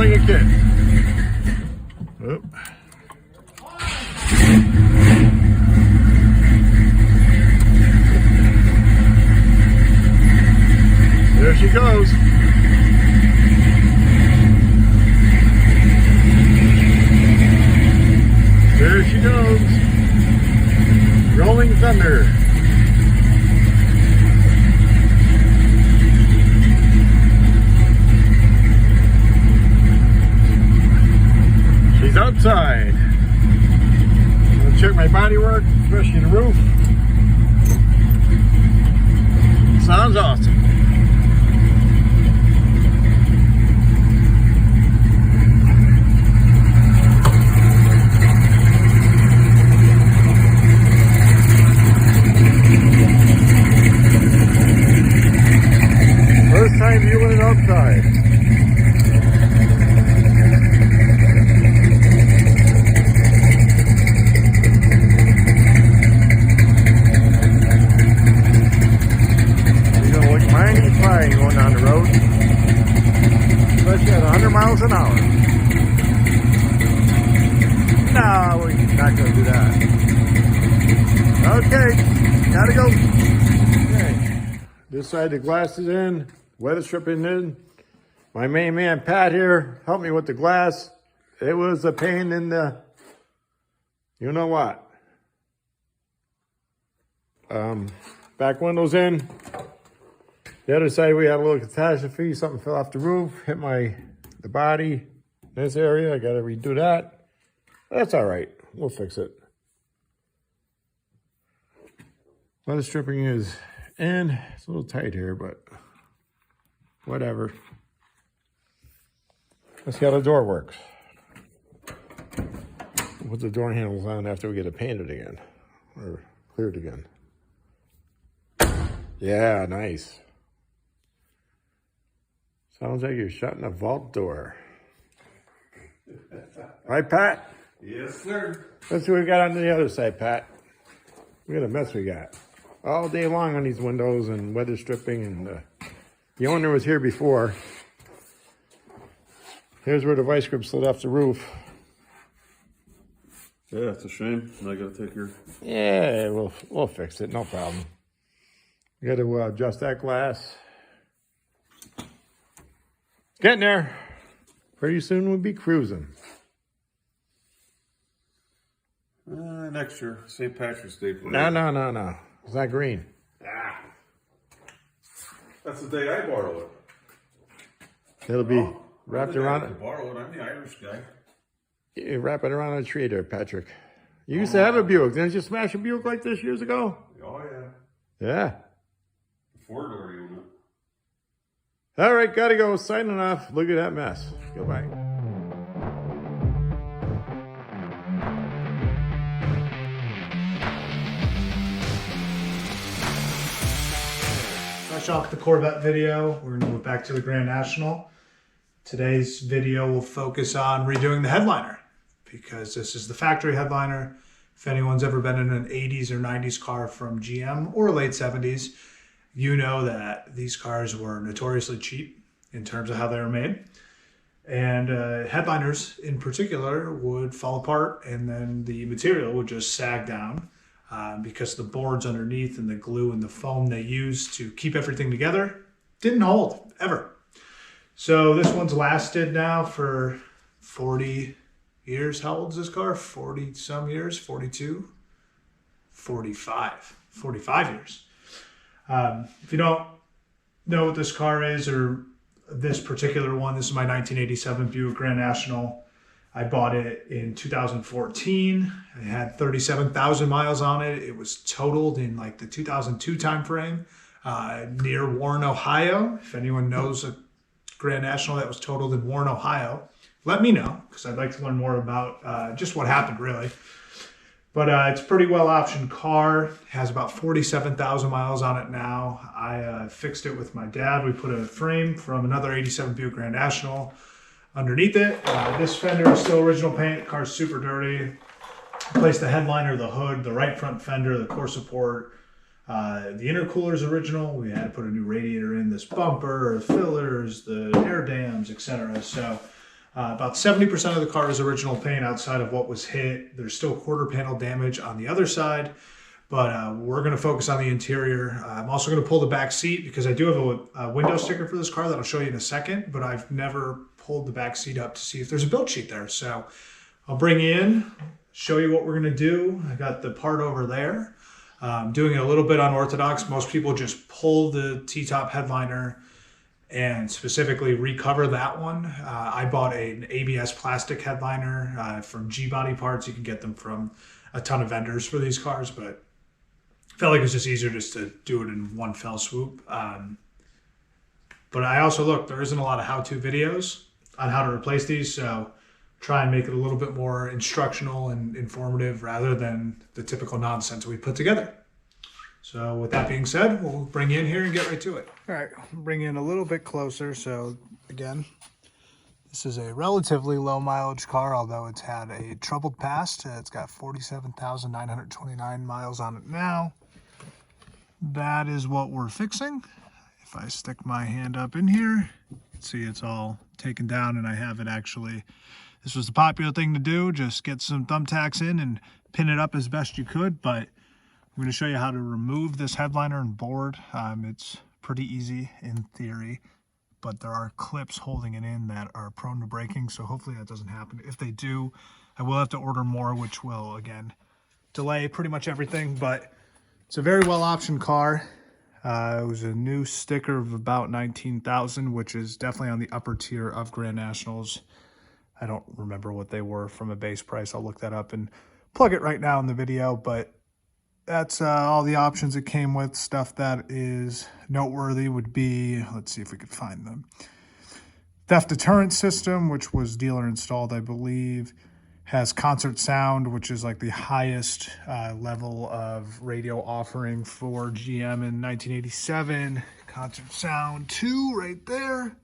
rolling again. Oop. There she goes. There she goes. Rolling thunder. She's outside. I'm gonna check my body work, especially the roof. Sounds awesome. First time viewing it outside. You're gonna look mighty fine going down the road, especially at 100 miles an hour. No, we're not gonna do that. Okay, gotta go. Okay. This side the glass is in. Weather stripping in. My main man Pat here helped me with the glass. It was a pain in the, you know what. Back windows in. The other side we had a little catastrophe. Something fell off the roof, hit the body. This area, I gotta redo that. That's all right. We'll fix it. Weather stripping is in. It's a little tight here, but whatever. Let's see how the door works. We'll put the door handles on after we get it painted again. Or cleared again. Yeah, nice. Sounds like you're shutting a vault door. Right, Pat? Yes, sir. Let's see what we got on the other side, Pat. Look at the mess we got. All day long on these windows and weather stripping, and the owner was here before. Here's where the vice grip slid off the roof. Yeah, it's a shame. I gotta take your... Yeah, we'll fix it, no problem. We gotta adjust that glass. Getting there. Pretty soon we'll be cruising. Next year, St. Patrick's Day. No. It's not green. Ah. That's the day I borrow it. It'll be wrapped around it. Borrow it. I'm the Irish guy. You wrap it around a tree there, Patrick. You used to have a Buick. Didn't you smash a Buick like this years ago? Oh, yeah. Yeah. Four-door unit. All right, gotta go. Signing off. Look at that mess. Goodbye. Fresh off the Corvette video, we're gonna move back to the Grand National. Today's video will focus on redoing the headliner because this is the factory headliner. If anyone's ever been in an 80s or 90s car from GM or late 70s, you know that these cars were notoriously cheap in terms of how they were made. And headliners in particular would fall apart and then the material would just sag down. Because the boards underneath and the glue and the foam they used to keep everything together didn't hold, ever. So this one's lasted now for 40 years. How old is this car? 40 some years, 42, 45 years. If you don't know what this car is or this particular one, this is my 1987 Buick Grand National. I bought it in 2014. It had 37,000 miles on it. It was totaled in like the 2002 timeframe near Warren, Ohio. If anyone knows a Grand National that was totaled in Warren, Ohio, let me know because I'd like to learn more about just what happened really. But it's a pretty well optioned car. It has about 47,000 miles on it now. I fixed it with my dad. We put a frame from another 87 Buick Grand National underneath it. This fender is still original paint. The car's super dirty. Replaced the headliner, the hood, the right front fender, the core support. The intercooler is original. We had to put a new radiator in, this bumper, fillers, the air dams, etc. So About 70% of the car is original paint outside of what was hit. There's still quarter panel damage on the other side, but we're going to focus on the interior. I'm also going to pull the back seat because I do have a window sticker for this car that I'll show you in a second, but I've never pulled the back seat up to see if there's a build sheet there. So I'll bring you in, show you what we're going to do. I got the part over there. Doing it a little bit unorthodox. Most people just pull the T-top headliner and specifically recover that one. I bought an ABS plastic headliner from G-Body Parts. You can get them from a ton of vendors for these cars, but I felt like it was just easier just to do it in one fell swoop. But I also, look, there isn't a lot of how-to videos on how to replace these, so try and make it a little bit more instructional and informative rather than the typical nonsense we put together. So with that being said, we'll bring you in here and get right to it. All right, bring you in a little bit closer. So again, this is a relatively low mileage car, although it's had a troubled past. It's got 47,929 miles on it now. That is what we're fixing. If I stick my hand up in here, see it's all taken down, and I have it actually. This was the popular thing to do, just get some thumbtacks in and pin it up as best you could, but I'm going to show you how to remove this headliner and board. It's pretty easy in theory, but there are clips holding it in that are prone to breaking, so hopefully that doesn't happen. If they do, I will have to order more, which will, again, delay pretty much everything, but it's a very well-optioned car. It was a new sticker of about $19,000, which is definitely on the upper tier of Grand Nationals. I don't remember what they were from a base price. I'll look that up and plug it right now in the video, but that's all the options it came with. Stuff that is noteworthy would be, let's see if we could find them. Theft deterrent system, which was dealer installed, I believe. Has concert sound, which is like the highest level of radio offering for GM in 1987. Concert sound 2 right there.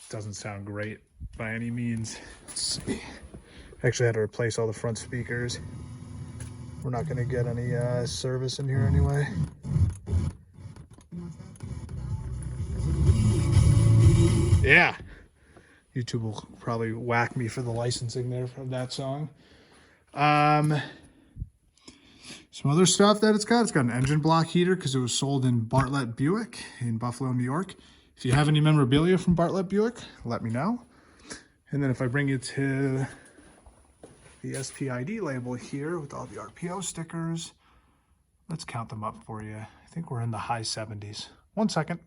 Doesn't sound great by any means. Let's see. Actually had to replace all the front speakers. We're not going to get any service in here anyway. Yeah. YouTube will probably whack me for the licensing there from that song. Some other stuff that it's got an engine block heater because it was sold in Bartlett Buick in Buffalo, New York. If you have any memorabilia from Bartlett Buick, let me know. And then if I bring you to the SPID label here with all the RPO stickers, let's count them up for you. I think we're in the high 70s. 1 second.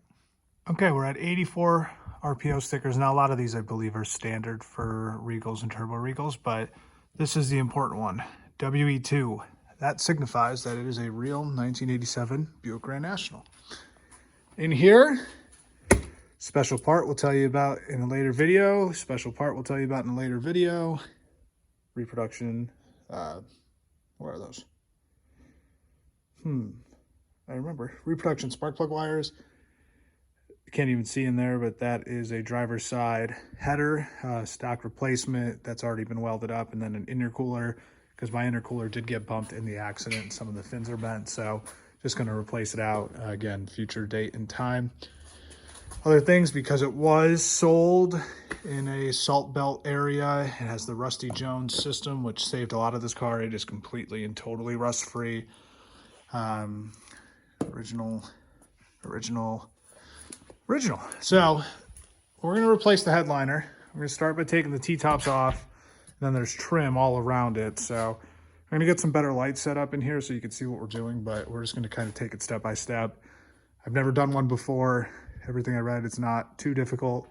Okay, we're at 84 RPO stickers. Now, a lot of these, I believe, are standard for Regals and Turbo Regals, but this is the important one, WE2. That signifies that it is a real 1987 Buick Grand National. In here, special part we'll tell you about in a later video. Special part we'll tell you about in a later video. Reproduction, where are those? I remember. Reproduction spark plug wires. You can't even see in there, but that is a driver's side header, stock replacement that's already been welded up, and then an intercooler, because my intercooler did get bumped in the accident. Some of the fins are bent, so just going to replace it out. Again, future date and time. Other things, because it was sold in a salt belt area, it has the Rusty Jones system, which saved a lot of this car. It is completely and totally rust-free. Original. So we're going to replace the headliner. We're going to start by taking the T-tops off, and then there's trim all around it. So I'm going to get some better lights set up in here so you can see what we're doing, but we're just going to kind of take it step by step. I've never done one before. Everything I read, it's not too difficult.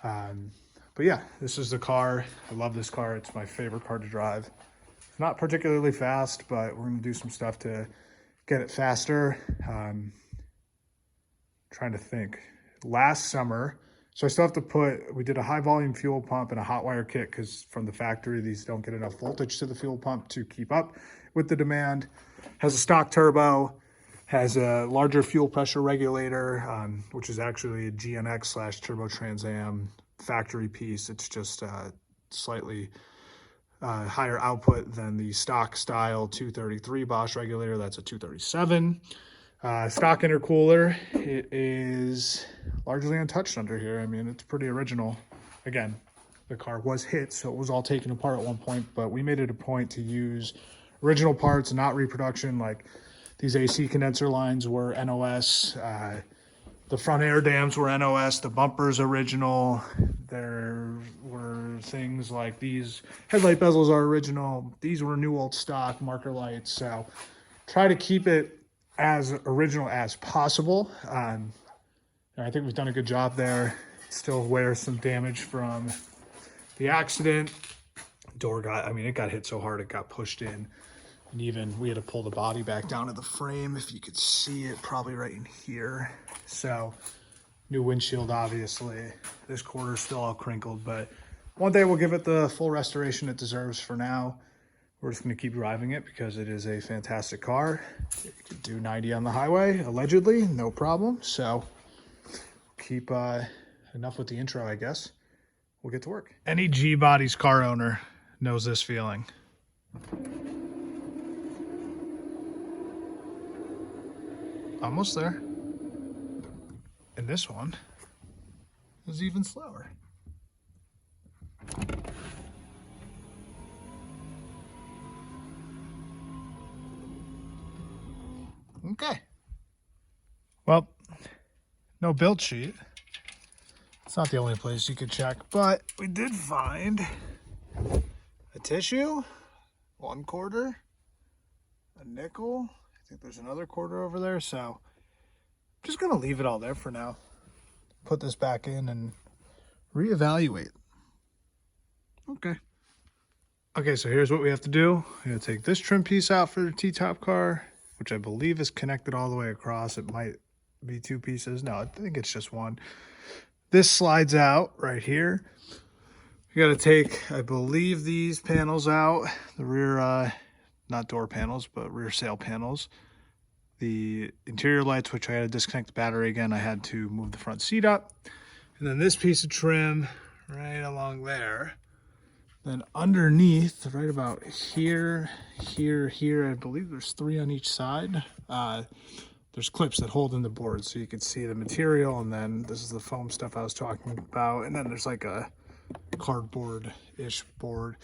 But yeah, this is the car. I love this car. It's my favorite car to drive. It's not particularly fast, but we're going to do some stuff to get it faster. Trying to think. Last summer, so I still have to we did a high volume fuel pump and a hot wire kit because from the factory, these don't get enough voltage to the fuel pump to keep up with the demand. Has a stock turbo, has a larger fuel pressure regulator, which is actually a GNX / Turbo Trans Am factory piece. It's just slightly higher output than the stock style 233 Bosch regulator. That's a 237. Stock intercooler, it is largely untouched under here. I mean, it's pretty original. again, the car was hit, so it was all taken apart at one point, but we made it a point to use original parts, not reproduction. Like these AC condenser lines were NOS, the front air dams were NOS, the bumpers original. There were things like these headlight bezels are original. These were new old stock marker lights. So try to keep it as original as possible. And I think we've done a good job there. Still wears some damage from the accident. Door it got hit so hard it got pushed in. And even we had to pull the body back down to the frame. If you could see it, probably right in here. So new windshield, obviously. This quarter's still all crinkled, but one day we'll give it the full restoration it deserves. For now, we're just gonna keep driving it because it is a fantastic car. You could do 90 on the highway, allegedly, no problem. So keep enough with the intro, I guess. We'll get to work. Any G-Bodies car owner knows this feeling. Almost there. And this one is even slower. Okay. Well, no build sheet. It's not the only place you could check, but we did find a tissue, 1 quarter, a nickel. I think there's another quarter over there, so I'm just gonna leave it all there for now. Put this back in and reevaluate. Okay, so here's what we have to do. I'm gonna take this trim piece out for the T-top car, which I believe is connected all the way across. It might be 2 pieces. No, I think it's just 1. This slides out right here. You gotta take, I believe, these panels out, the rear, not door panels, but rear sail panels. The interior lights, which I had to disconnect the battery again. I had to move the front seat up. And then this piece of trim right along there. Then underneath, right about here, here, I believe there's 3 on each side. There's clips that hold in the board so you can see the material. And then this is the foam stuff I was talking about. And then there's like a cardboard-ish board.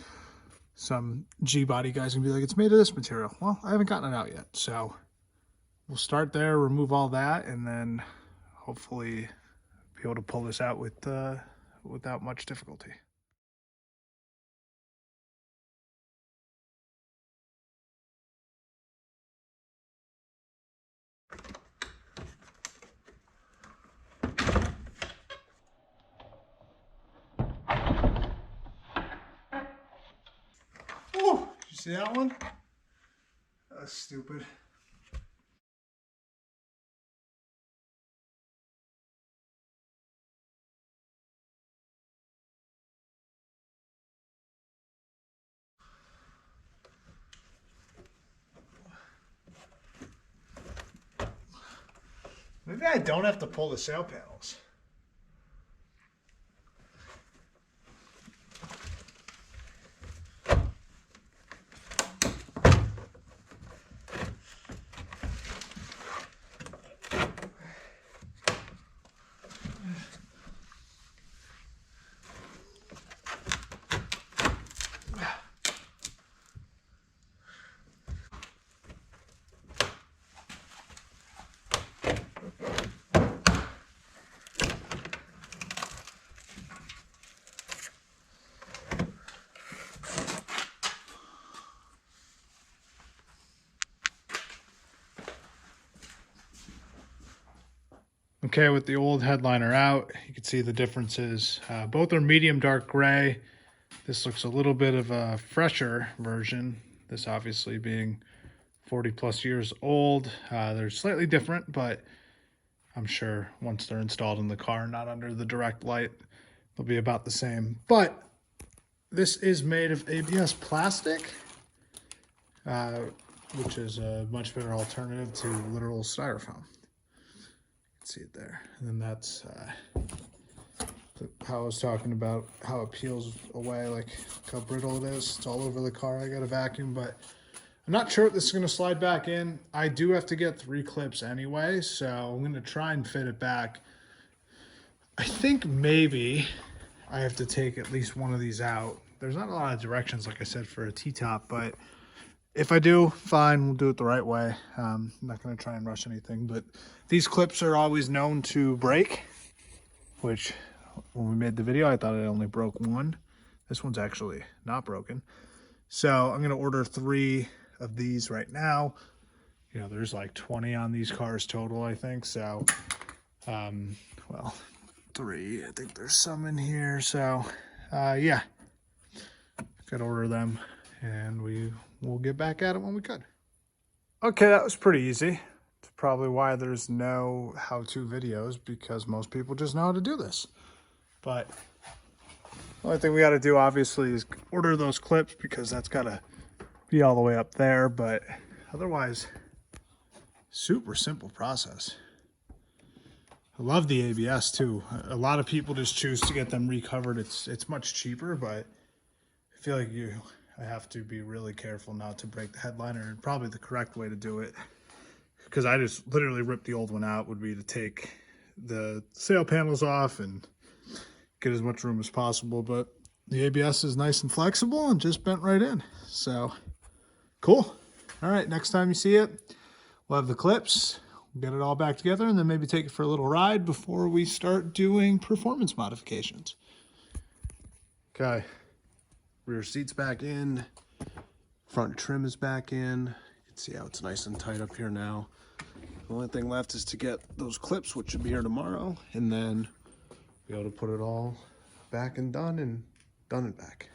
Some G-body guys can be like, it's made of this material. Well, I haven't gotten it out yet. So we'll start there, remove all that, and then hopefully be able to pull this out without much difficulty. Oh, did you see that one? That's stupid. Maybe I don't have to pull the sail panels. Okay, with the old headliner out, you can see the differences. Both are medium dark gray. This looks a little bit of a fresher version. This obviously being 40 plus years old. They're slightly different, but I'm sure once they're installed in the car, not under the direct light, they'll be about the same. But this is made of ABS plastic, which is a much better alternative to literal styrofoam. See it there. And then that's how I was talking about how it peels away, like how brittle it is. It's all over the car. I got a vacuum, but I'm not sure if this is going to slide back in. I do have to get 3 clips anyway, so I'm going to try and fit it back. I think maybe I have to take at least one of these out. There's not a lot of directions, like I said, for a T-top, but if I do, fine, we'll do it the right way. I'm not going to try and rush anything, but these clips are always known to break, which when we made the video, I thought it only broke one. This one's actually not broken. So I'm going to order 3 of these right now. You know, there's like 20 on these cars total, I think. So, well, 3. I think there's some in here. So, yeah, got to order them, and we'll get back at it when we could. Okay, that was pretty easy. It's probably why there's no how-to videos, because most people just know how to do this. But the only thing we got to do, obviously, is order those clips, because that's got to be all the way up there. But otherwise, super simple process. I love the ABS too. A lot of people just choose to get them recovered. It's much cheaper, but I feel like I have to be really careful not to break the headliner, and probably the correct way to do it, because I just literally ripped the old one out, would be to take the sail panels off and get as much room as possible. But the ABS is nice and flexible and just bent right in. So cool. All right, next time you see it, we'll have the clips, we'll get it all back together, and then maybe take it for a little ride before we start doing performance modifications. Okay, rear seat's back in, front trim is back in. You can see how it's nice and tight up here now. The only thing left is to get those clips, which should be here tomorrow, and then be able to put it all back and done and back.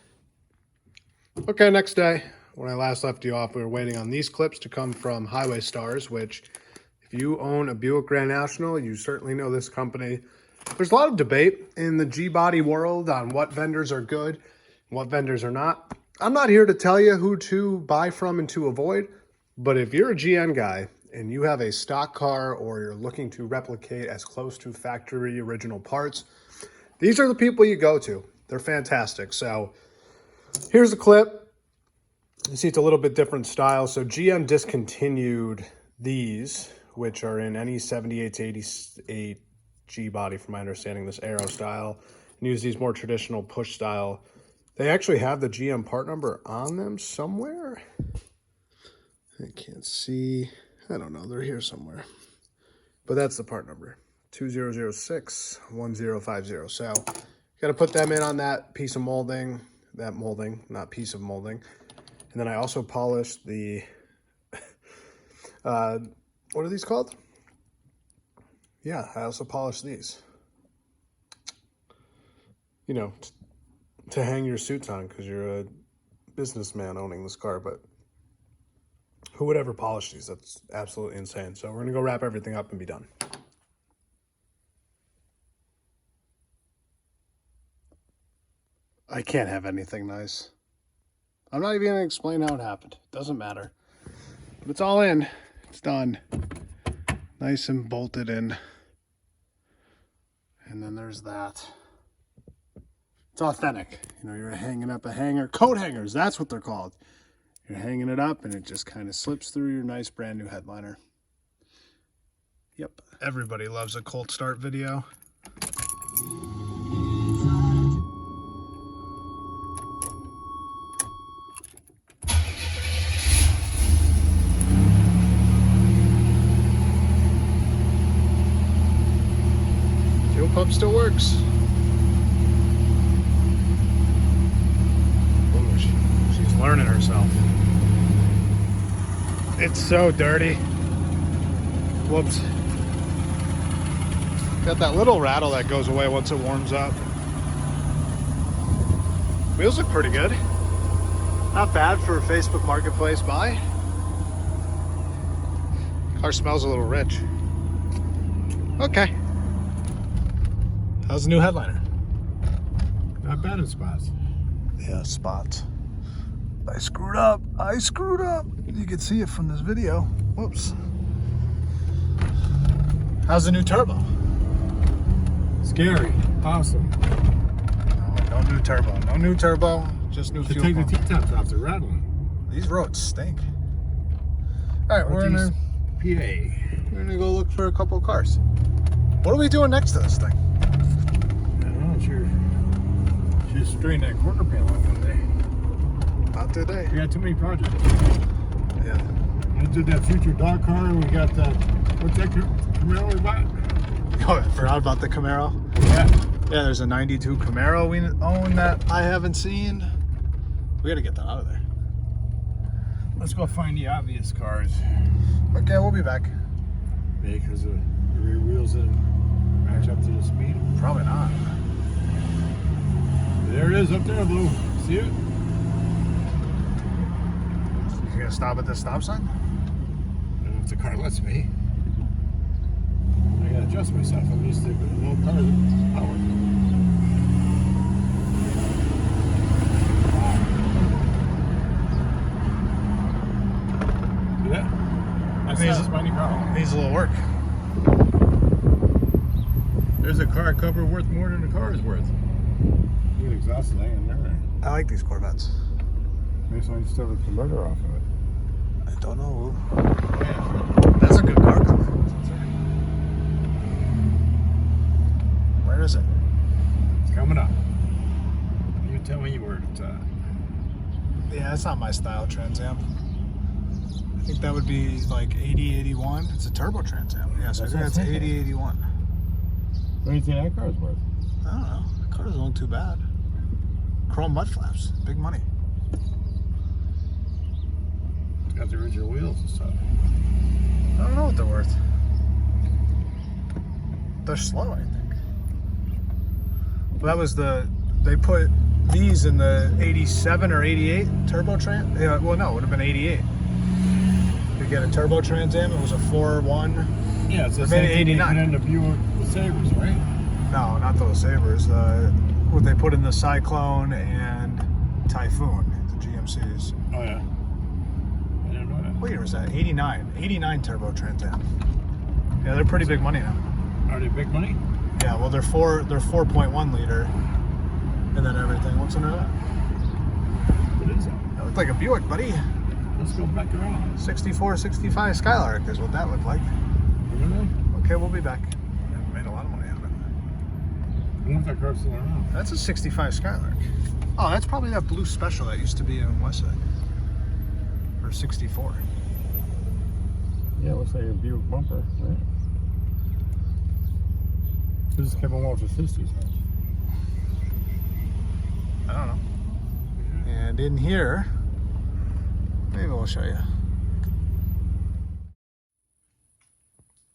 Okay, next day. When I last left you off, we were waiting on these clips to come from Highway Stars, which if you own a Buick Grand National, you certainly know this company. There's a lot of debate in the G-body world on what vendors are good and what vendors are not. I'm not here to tell you who to buy from and to avoid, but if you're a GN guy and you have a stock car, or you're looking to replicate as close to factory original parts, these are the people you go to. They're fantastic. So here's a clip. You see it's a little bit different style. So GM discontinued these, which are in any 78 to 88 G body, from my understanding, this Aero style, and use these more traditional push style. They actually have the GM part number on them somewhere. I can't see. I don't know. They're here somewhere. But that's the part number, 2006-1050. So got to put them in on that piece of molding, not piece of molding. And then I also polished the, what are these called? Yeah, I also polished these. You know, to hang your suits on, because you're a businessman owning this car. But who would ever polish these? That's absolutely insane. So we're going to go wrap everything up and be done. I can't have anything nice. I'm not even going to explain how it happened. It doesn't matter. But it's all in. It's done. Nice and bolted in. And then there's that. It's authentic. You know, you're hanging up a hanger. Coat hangers, that's what they're called. You're hanging it up and it just kind of slips through your nice brand new headliner. Yep. Everybody loves a cold start video. Fuel pump still works. Oh, she's learning herself. It's so dirty. Whoops. Got that little rattle that goes away once it warms up. Wheels look pretty good. Not bad for a Facebook Marketplace buy. Car smells a little rich. Okay. How's the new headliner? Not bad in spots. Yeah, spots. I screwed up. You can see it from this video. Whoops. How's the new turbo? Scary. Awesome. No new turbo. No new turbo. Just new fuel Take the pump. T-tops off. They're rattling. These roads stink. All right, we're gonna go look for a couple of cars. What are we doing next to this thing? I don't know. It's your just straighten that quarter panel out one day. Not today. We got too many projects. Yeah. I did that future dog car, and we got that, what's that Camaro we bought? Oh, I forgot about the Camaro. Yeah. Yeah, there's a 92 Camaro we own that I haven't seen. We gotta get that out of there. Let's go find the obvious cars. Okay, we'll be back. Because the rear wheels didn't match up to the speed. Probably not. There it is up there, Lou. See it? You gonna stop at the stop sign? If the car lets me. I gotta adjust myself. I'm used to no car power. See that? That's Needs- not a spiny car. Needs a little work. There's a car cover worth more than the car is worth. Look at the exhaust thing in there. I like these Corvettes. Maybe someone still have the converter off of it. I don't know. Yeah. That's a good car cover. Where is it? It's coming up. You tell me where it's at. Yeah, it's not my style Trans Am. I think that would be like 80, 81. It's a turbo Trans Am. Yeah, so I That's think what that's I'm thinking. 80, 81. What do you think that car's worth? I don't know. The car doesn't look too bad. Chrome mud flaps. Big money. It's got the original wheels and stuff. I don't know what they're worth. They're slow, I think. Well, that was they put these in the 87 or 88 turbo Trans. Yeah, well, no, it would have been 88. You get a turbo Trans Am, it was a 4.1. Yeah, it's the Or same maybe thing they 89. put in the Buick Sabres, right? No, not those Sabres. What they put in the Cyclone and Typhoon, the GMCs. Oh, yeah. I didn't know that. What year was that? 89. 89 turbo Trans Am. Yeah, they're pretty big money now. Are they big money? Yeah, well, they're 4.1 liter, and then everything. What's under that? What is that? That looked like a Buick, buddy. Let's go back around. 64, 65 Skylark is what that looked like. Really? Okay, we'll be back. Yeah, made a lot of money on it. I wonder if that car's still around. That's a 65 Skylark. Oh, that's probably that blue special that used to be in Westside. Or 64. Yeah, it looks like a Buick bumper, right? This is Kevin Walter's sister's house. I don't know. And in here, maybe we'll show you.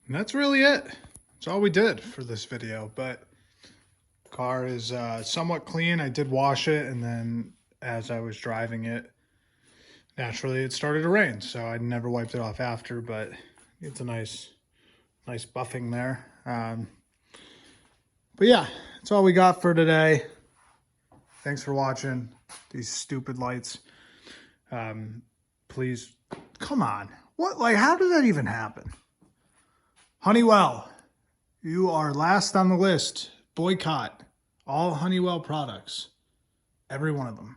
And that's really it. That's all we did for this video, but car is somewhat clean. I did wash it, and then as I was driving it, naturally it started to rain, so I never wiped it off after, but it's a nice buffing there. But yeah, that's all we got for today. Thanks for watching. These stupid lights. Please, come on. What, like, how did that even happen? Honeywell, you are last on the list. Boycott all Honeywell products. Every one of them.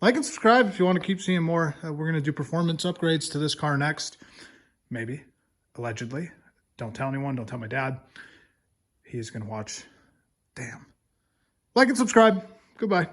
Like and subscribe if you want to keep seeing more. We're going to do performance upgrades to this car next. Maybe. Allegedly. Don't tell anyone. Don't tell my dad. He's going to watch. Damn. Like and subscribe. Goodbye.